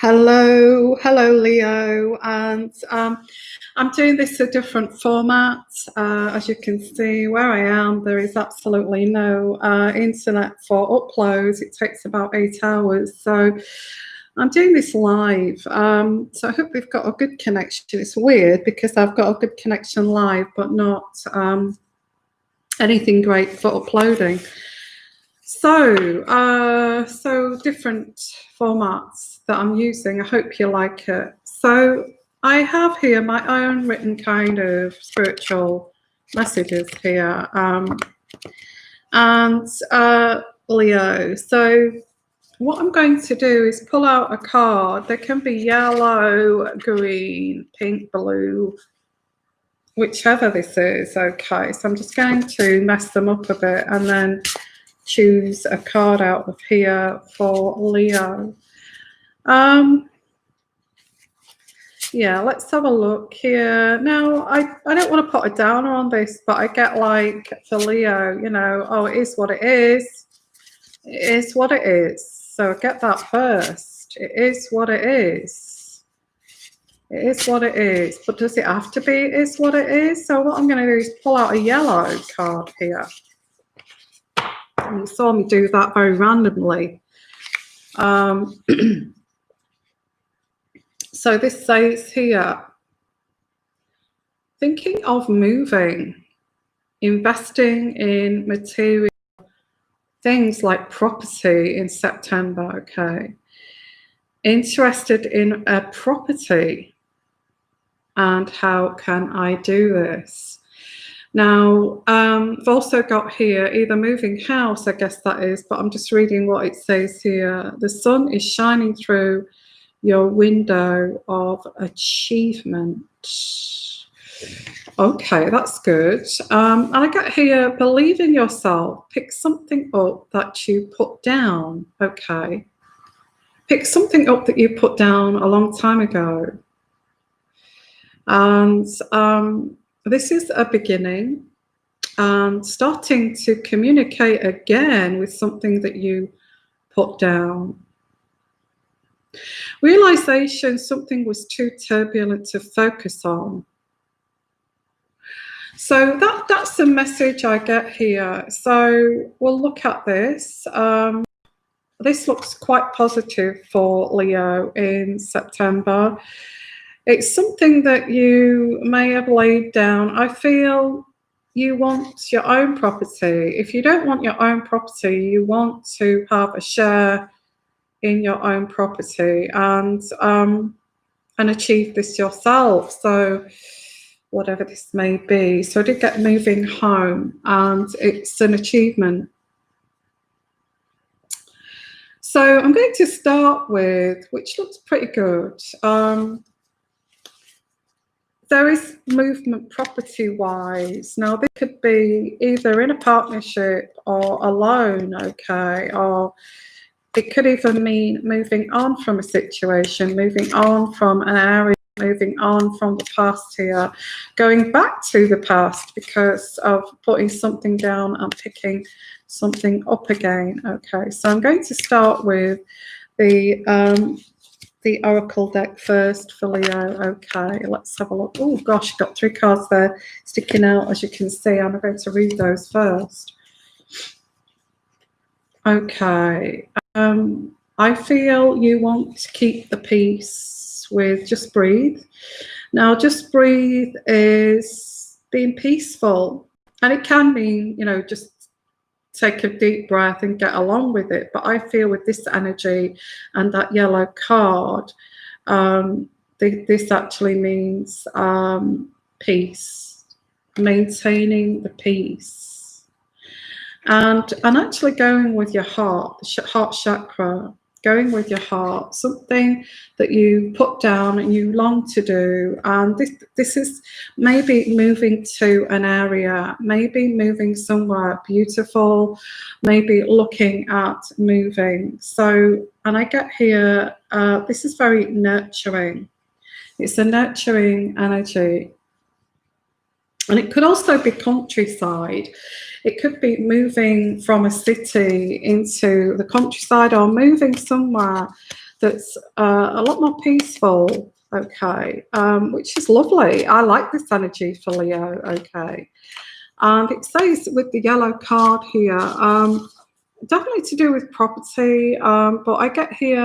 Hello, Leo, and I'm doing this a different format. As you can see, where I am, there is absolutely no internet for uploads. It takes about 8 hours, so I'm doing this live. So I hope we've got a good connection. It's weird because I've got a good connection live, but not anything great for uploading. So different formats that I'm using. I hope you like it. So I have here my own written kind of spiritual messages here. Leo. So what I'm going to do is pull out a card. They can be yellow, green, pink, blue, whichever this is. Okay, so I'm just going to mess them up a bit and then choose a card out of here for Leo. Yeah, let's have a look here. Now, I don't want to put a downer on this, but I get like for Leo, you know, oh, it is what it is. It is what it is. So get that first. It is what it is. It is what it is. But does it have to be it is what it is? So what I'm going to do is pull out a yellow card here. And you saw me do that very randomly. So this says here, thinking of moving, investing in material things like property in September, okay. Interested in a property, and how can I do this? Now, I've also got here either moving house, I guess that is, but I'm just reading what it says here. The sun is shining through your window of achievement. Okay, that's good. And I got here, believe in yourself. Pick something up that you put down. Okay. Pick something up that you put down a long time ago. And this is a beginning, and starting to communicate again with something that you put down. Realization something was too turbulent to focus on. So that's the message I get here. So we'll look at this. This looks quite positive for Leo in September. It's something that you may have laid down. I feel you want your own property. If you don't want your own property, you want to have a share in your own property and achieve this yourself. So whatever this may be. So I did get moving home, and it's an achievement. So I'm going to start with, which looks pretty good. There is movement property-wise. Now, this could be either in a partnership or alone, okay, or it could even mean moving on from a situation, moving on from an area, moving on from the past here, going back to the past because of putting something down and picking something up again. Okay, so I'm going to start with the Oracle deck first for Leo. Okay, let's have a look. Oh gosh, got 3 cards there sticking out, as you can see. I'm going to read those first. Okay, I feel you want to keep the peace with just breathe. Now, just breathe is being peaceful, and it can mean, you know, just take a deep breath and get along with it. But I feel with this energy and that yellow card, this actually means peace, maintaining the peace, and actually going with your heart, the heart chakra, going with your heart, something that you put down and you long to do. And this is maybe moving to an area, maybe moving somewhere beautiful, maybe looking at moving. So, and I get here, this is very nurturing. It's a nurturing energy. And it could also be countryside. It could be moving from a city into the countryside, or moving somewhere that's a lot more peaceful, okay, which is lovely. I like this energy for Leo, okay. And it says with the yellow card here, definitely to do with property, but I get here,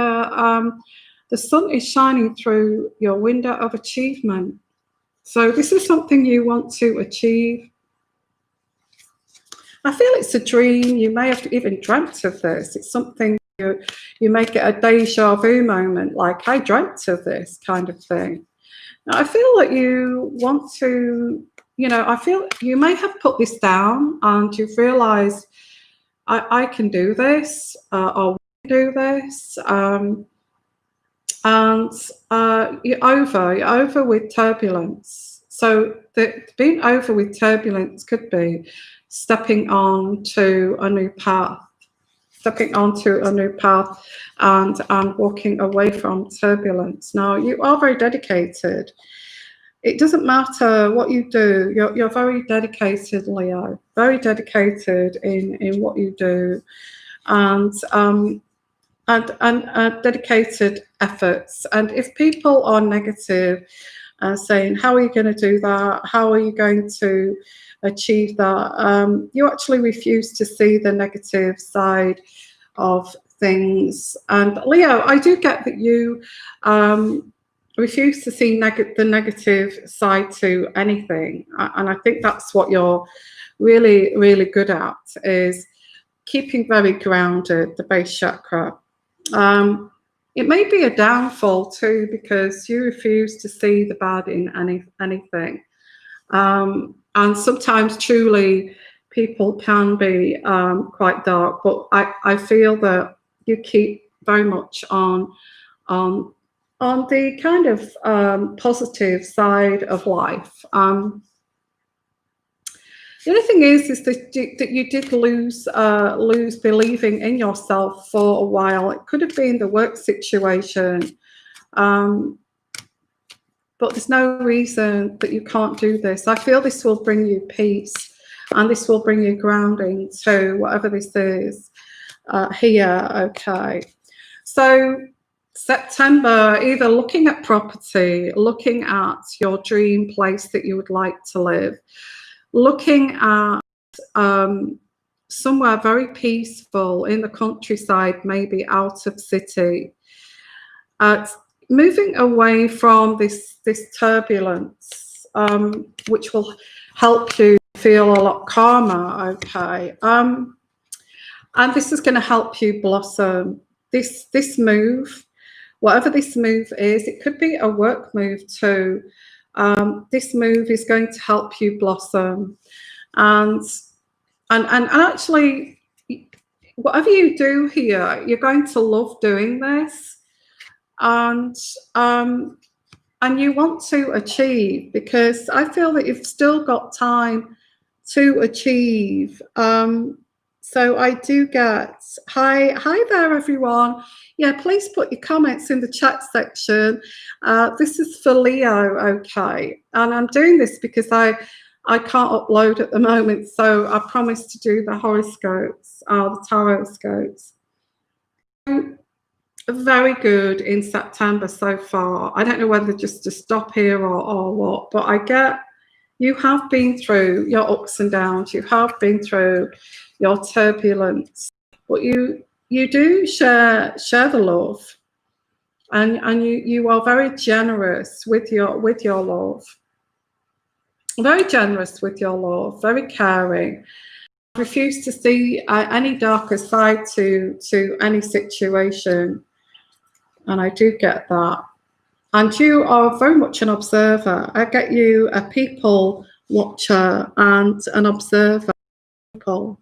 the sun is shining through your window of achievement. So this is something you want to achieve. I feel it's a dream. You may have even dreamt of this. It's something you may get a deja vu moment, like I dreamt of this kind of thing. Now, I feel that you want to, I feel you may have put this down and you've realized I can do this, or we can do this. And you're over with turbulence. So being over with turbulence could be stepping on to a new path, and walking away from turbulence. Now, you are very dedicated. It doesn't matter what you do. You're very dedicated, Leo. Very dedicated in what you do, and dedicated efforts. And if people are negative, saying, "How are you going to do that? How are you going to achieve that?" You actually refuse to see the negative side of things. And Leo, I do get that you refuse to see the negative side to anything, and I think that's what you're really, really good at, is keeping very grounded, the base chakra. It may be a downfall too, because you refuse to see the bad in anything. And sometimes truly people can be quite dark, but I feel that you keep very much on the kind of positive side of life. The other thing is that you did lose believing in yourself for a while. It could have been the work situation, but there's no reason that you can't do this. I feel this will bring you peace, and this will bring you grounding to whatever this is here. Okay, so September, either looking at property, looking at your dream place that you would like to live, looking at somewhere very peaceful in the countryside, maybe out of city, moving away from this turbulence, which will help you feel a lot calmer, okay? And this is going to help you blossom. This move, whatever this move is, it could be a work move too. This move is going to help you blossom, and actually, whatever you do here, you're going to love doing this, and you want to achieve, because I feel that you've still got time to achieve. So I do get, hi there, everyone. Yeah, please put your comments in the chat section. This is for Leo, okay? And I'm doing this because I can't upload at the moment, so I promised to do the horoscopes, the tarot scopes. Very good in September so far. I don't know whether just to stop here or what, but I get you have been through your ups and downs. You have been through your turbulence, but you do share the love, and you are very generous with your love. Very generous with your love. Very caring. Refuse to see any darker side to any situation, and I do get that. And you are very much an observer. I get you a people watcher and an observer. And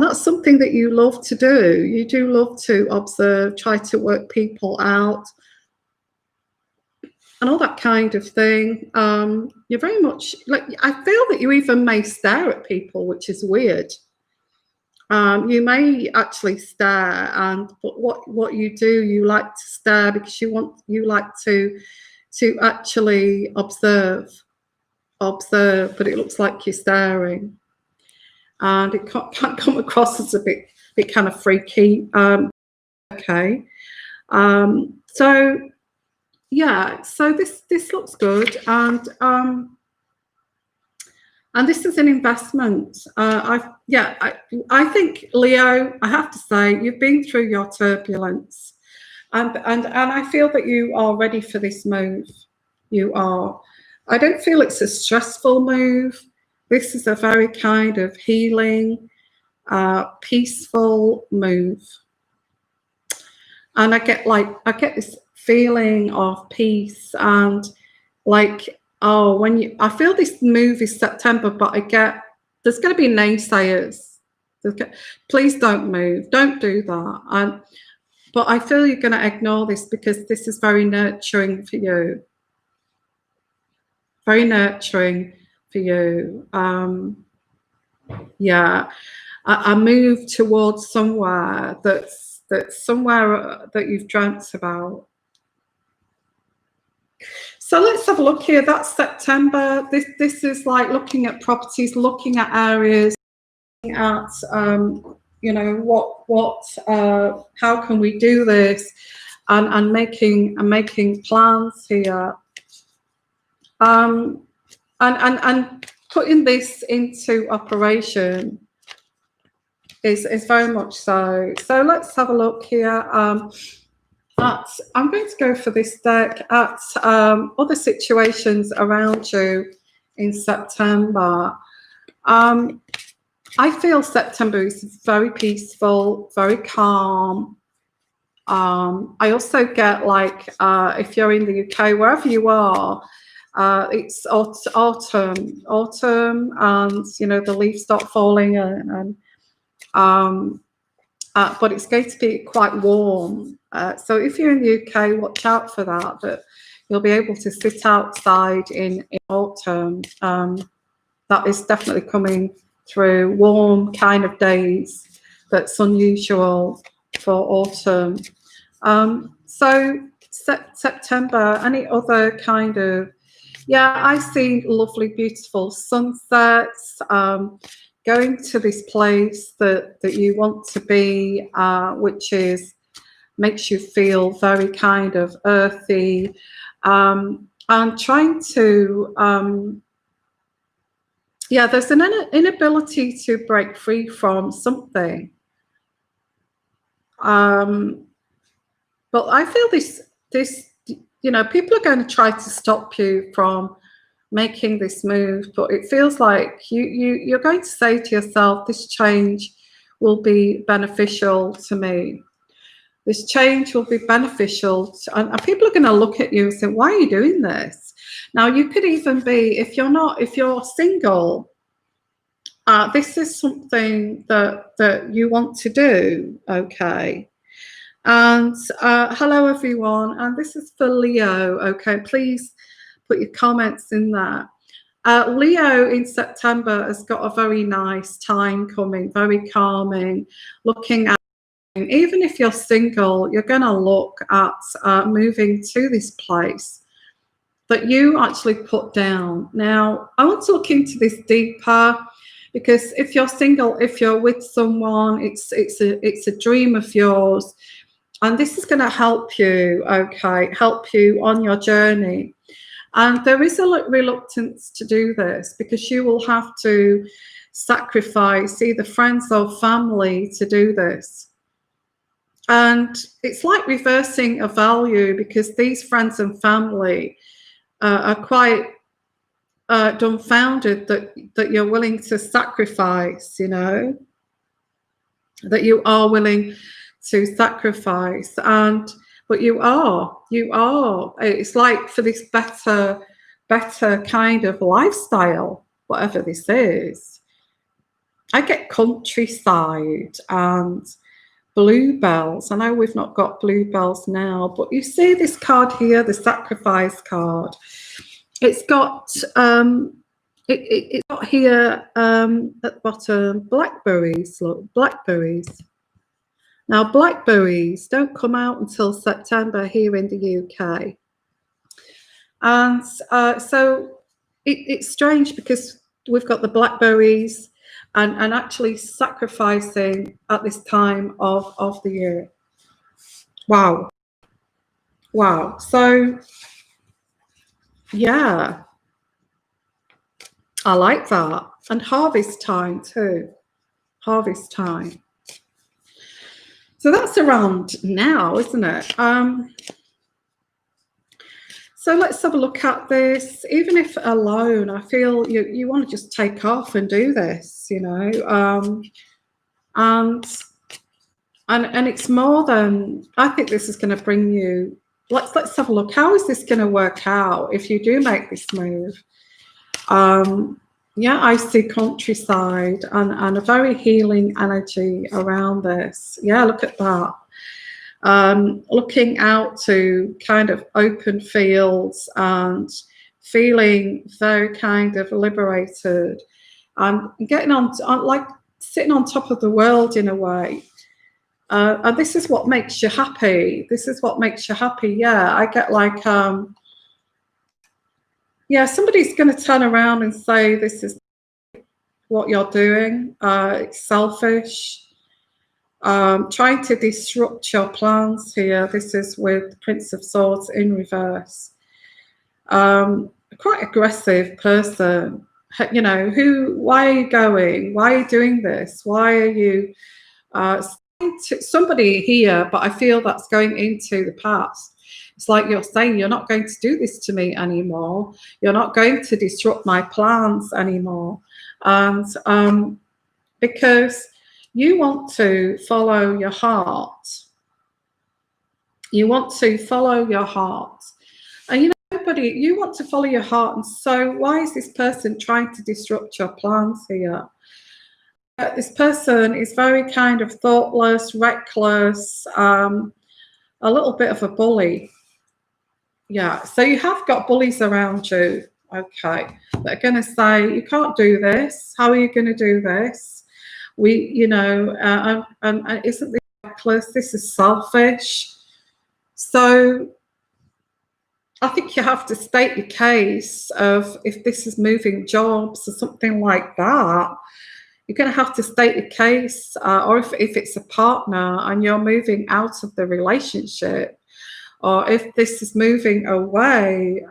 that's something that you love to do. You do love to observe, try to work people out, and all that kind of thing. You're very much like, I feel that you even may stare at people, which is weird. You may actually stare, but what you do, you like to stare because you like to actually observe, but it looks like you're staring, and it can come across as a bit kind of freaky. Okay, So yeah, so this looks good, and this is an investment. I think, Leo, I have to say, you've been through your turbulence, and I feel that you are ready for this move. You are. I don't feel it's a stressful move. This is a very kind of healing, peaceful move. And I get this feeling of peace, and like, oh, I feel this move is September, but there's going to be naysayers. Please don't move, don't do that. But I feel you're going to ignore this because this is very nurturing for you. Very nurturing for you. Yeah, I move towards somewhere that's somewhere that you've dreamt about. So let's have a look here. That's September. This is like looking at properties, looking at areas, looking at you know, how can we do this, and making plans here, and putting this into operation is very much so. So let's have a look here. I'm going to go for this deck at other situations around you in September. I feel September is very peaceful, very calm. I also get, like, if you're in the UK, wherever you are, it's autumn, and you know, the leaves start falling, but it's going to be quite warm. So if you're in the UK, watch out for that. But you'll be able to sit outside in autumn. That is definitely coming through. Warm kind of days. That's unusual for autumn. So September, any other kind of, yeah, I see lovely, beautiful sunsets. Going to this place that you want to be, which makes you feel very kind of earthy, and trying to, yeah, there's an inability to break free from something. But I feel this, you know, people are going to try to stop you from making this move, but it feels like you're going to say to yourself, this change will be beneficial to me. This change will be beneficial and people are going to look at you and say, why are you doing this? Now, you could even be, if you're single, this is something that you want to do, okay? And hello everyone, and this is for Leo, okay? Please put your comments in there. Leo in September has got a very nice time coming, very calming, looking at, even if you're single, you're going to look at moving to this place that you actually put down. Now, I want to look into this deeper, because if you're single, if you're with someone, it's a dream of yours, and this is going to help you, okay, help you on your journey. And there is a reluctance to do this because you will have to sacrifice either friends or family to do this. And it's like reversing a value, because these friends and family are quite dumbfounded that you're willing to sacrifice, you know, that you are willing to sacrifice. But you are. It's like for this better kind of lifestyle, whatever this is. I get countryside and bluebells. I know we've not got bluebells now, but you see this card here, the sacrifice card. It's got it's got here at the bottom, blackberries. Look, blackberries. Now, blackberries don't come out until September here in the UK. And so it's strange, because we've got the blackberries and actually sacrificing at this time of the year. Wow. Wow. So, yeah, I like that. And harvest time too. Harvest time. So that's around now, isn't it? So let's have a look at this. Even if alone, I feel you want to just take off and do this, you know. And it's more than, I think this is going to bring you, let's have a look. How is this going to work out if you do make this move? Yeah, I see countryside and a very healing energy around this. Yeah, look at that. Looking out to kind of open fields and feeling very kind of liberated and getting on like sitting on top of the world in a way. And this is what makes you happy. This is what makes you happy. Yeah, I get like, yeah, somebody's going to turn around and say, this is what you're doing. It's selfish. Trying to disrupt your plans here. This is with Prince of Swords in reverse. Quite aggressive person. You know, why are you going? Why are you doing this? Why are you... somebody here, but I feel that's going into the past. It's like you're saying, you're not going to do this to me anymore. You're not going to disrupt my plans anymore. And because you want to follow your heart. You want to follow your heart. And you know, you want to follow your heart. And so why is this person trying to disrupt your plans here? This person is very kind of thoughtless, reckless, a little bit of a bully. Yeah, so you have got bullies around you, okay, that are going to say, you can't do this. How are you going to do this? You know, and isn't this reckless? This is selfish. So I think you have to state your case of if this is moving jobs or something like that. You're going to have to state your case, or if it's a partner and you're moving out of the relationship, or if this is moving away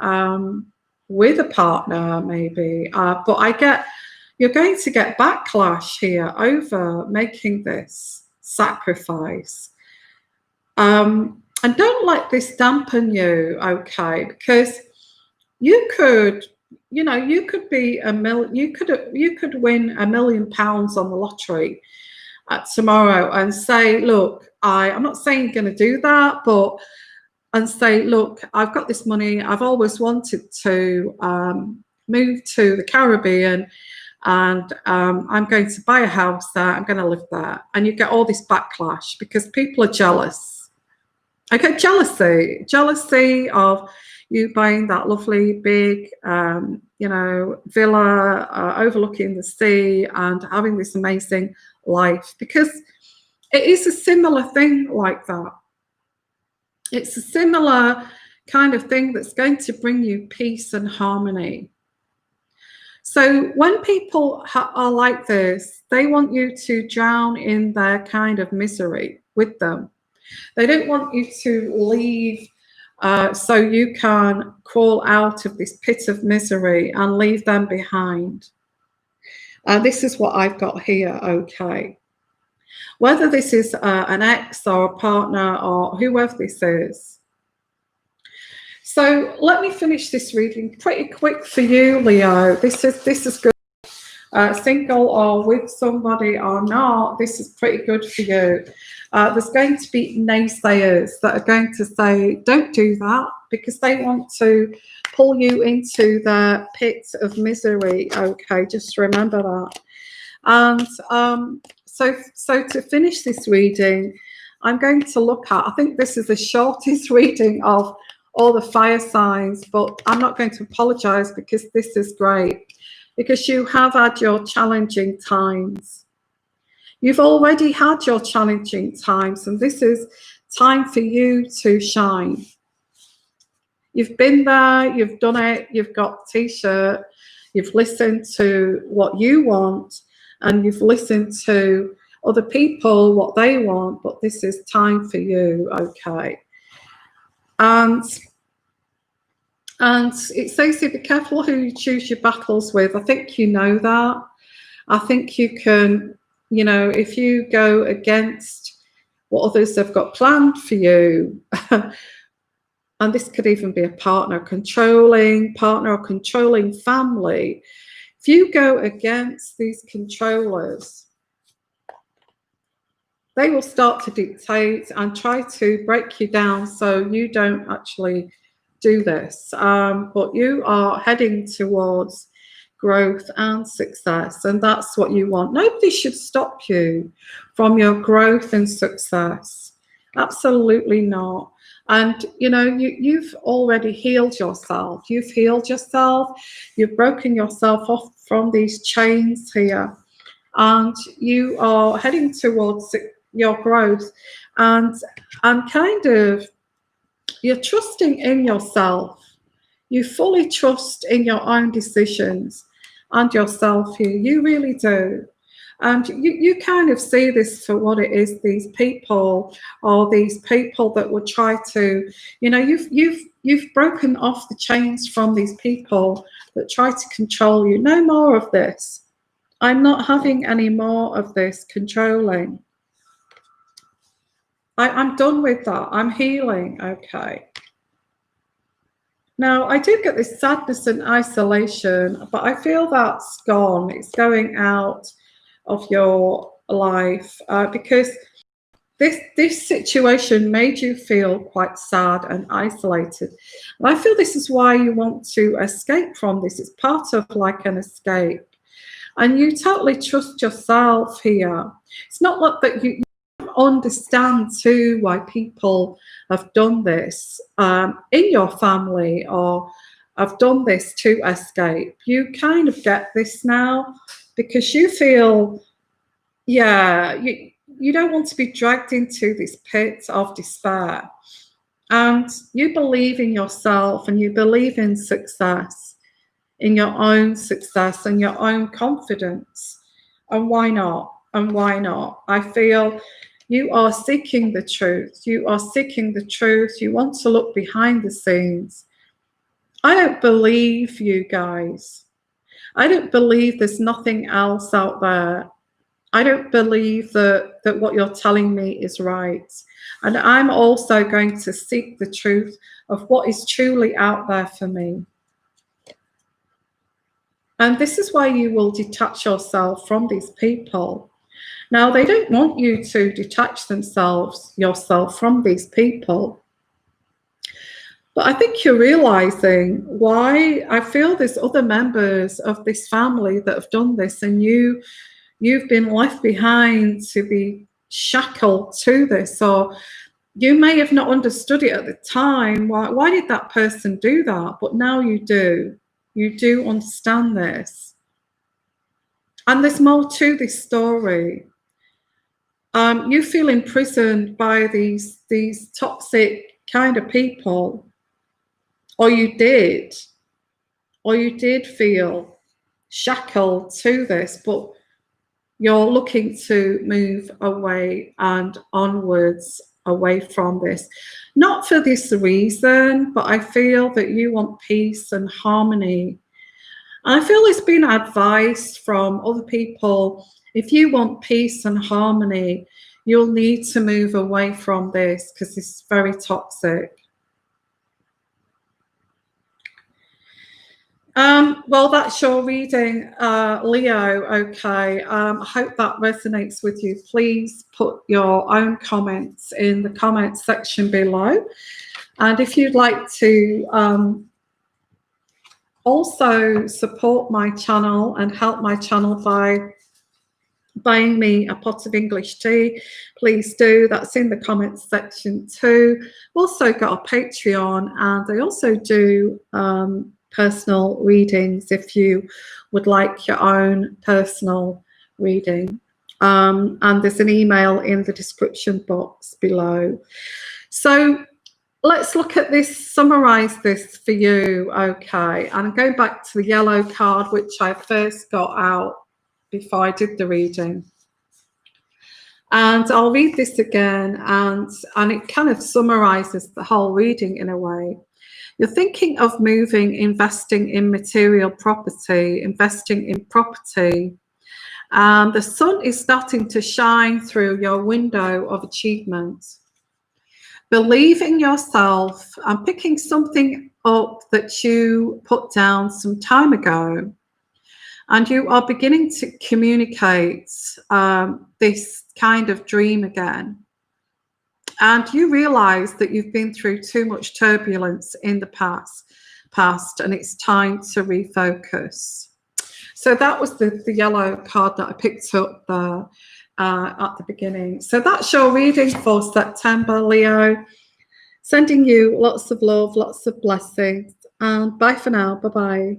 with a partner, maybe. But I get, you're going to get backlash here over making this sacrifice. And don't let this dampen you, okay? Because you could, you know, you could be you could win £1 million on the lottery tomorrow and say, look, I'm not saying you're going to do that, but and say, look, I've got this money. I've always wanted to move to the Caribbean, and I'm going to buy a house there. I'm going to live there. And you get all this backlash because people are jealous. I get jealousy of you buying that lovely big, you know, villa overlooking the sea and having this amazing life, because it is a similar thing like that. It's a similar kind of thing that's going to bring you peace and harmony. So when people are like this, they want you to drown in their kind of misery with them. They don't want you to leave so you can crawl out of this pit of misery and leave them behind. This is what I've got here, okay. Whether this is an ex or a partner or whoever this is. So let me finish this reading pretty quick for you, Leo. This is good. Single or with somebody or not, this is pretty good for you. There's going to be naysayers that are going to say, don't do that, because they want to pull you into the pit of misery. Okay, just remember that. And so to finish this reading, I'm going to look at, I think this is the shortest reading of all the fire signs, but I'm not going to apologize because this is great, because you have had your challenging times. You've already had your challenging times, and this is time for you to shine. You've been there, you've done it, you've got t-shirt, you've listened to what you want, and you've listened to other people, what they want, but this is time for you, okay? And it says here, be careful who you choose your battles with. I think you know that. I think you can, you know, if you go against what others have got planned for you, and this could even be a controlling partner or controlling family. If you go against these controllers, they will start to dictate and try to break you down so you don't actually do this. But you are heading towards growth and success, and that's what you want. Nobody should stop you from your growth and success. Absolutely not. And you know, you've already healed yourself. You've healed yourself. You've broken yourself off from these chains here, and you are heading towards your growth, and kind of you're trusting in yourself. You fully trust in your own decisions and yourself here. You really do. And you kind of see this for what it is, these people, or these people that would try to, you know, you've broken off the chains from these people that try to control you. No more of this. I'm not having any more of this controlling. I'm done with that. I'm healing. Okay. Now, I do get this sadness and isolation, but I feel that's gone. It's going out of your life because this situation made you feel quite sad and isolated. And I feel this is why you want to escape from this. It's part of like an escape. And you totally trust yourself here. It's not that you understand too why people have done this in your family or have done this to escape. You kind of get this now because you feel, yeah, you don't want to be dragged into this pit of despair. And you believe in yourself and you believe in success, in your own success and your own confidence. And why not? And why not? I feel you are seeking the truth. You are seeking the truth. You want to look behind the scenes. I don't believe you guys. I don't believe there's nothing else out there. I don't believe that what you're telling me is right. And I'm also going to seek the truth of what is truly out there for me. And this is why you will detach yourself from these people. Now, they don't want you to detach yourself from these people. But I think you're realizing why. I feel there's other members of this family that have done this, and you've been left behind to be shackled to this, or you may have not understood it at the time. Why did that person do that? But now you do. You do understand this. And there's more to this story. You feel imprisoned by these toxic kind of people, or you did feel shackled to this, but you're looking to move away and onwards away from this. Not for this reason, but I feel that you want peace and harmony. And I feel there's been advice from other people. If you want peace and harmony, you'll need to move away from this because this is very toxic. Well, that's your reading, Leo. Okay. I hope that resonates with you. Please put your own comments in the comments section below. And if you'd like to also support my channel and help my channel by buying me a pot of English tea, please do. That's in the comments section too. Also got a Patreon, and I also do personal readings if you would like your own personal reading. And there's an email in the description box below. So let's look at this, summarize this for you. Okay, and I'm going back to the yellow card, which I first got out before I did the reading. And I'll read this again, and it kind of summarizes the whole reading in a way. You're thinking of moving, investing in material property, investing in property. And the sun is starting to shine through your window of achievement. Believe in yourself and picking something up that you put down some time ago. And you are beginning to communicate this kind of dream again. And you realize that you've been through too much turbulence in the past, and it's time to refocus. So that was the yellow card that I picked up there at the beginning. So that's your reading for September, Leo. Sending you lots of love, lots of blessings, and bye for now. Bye-bye.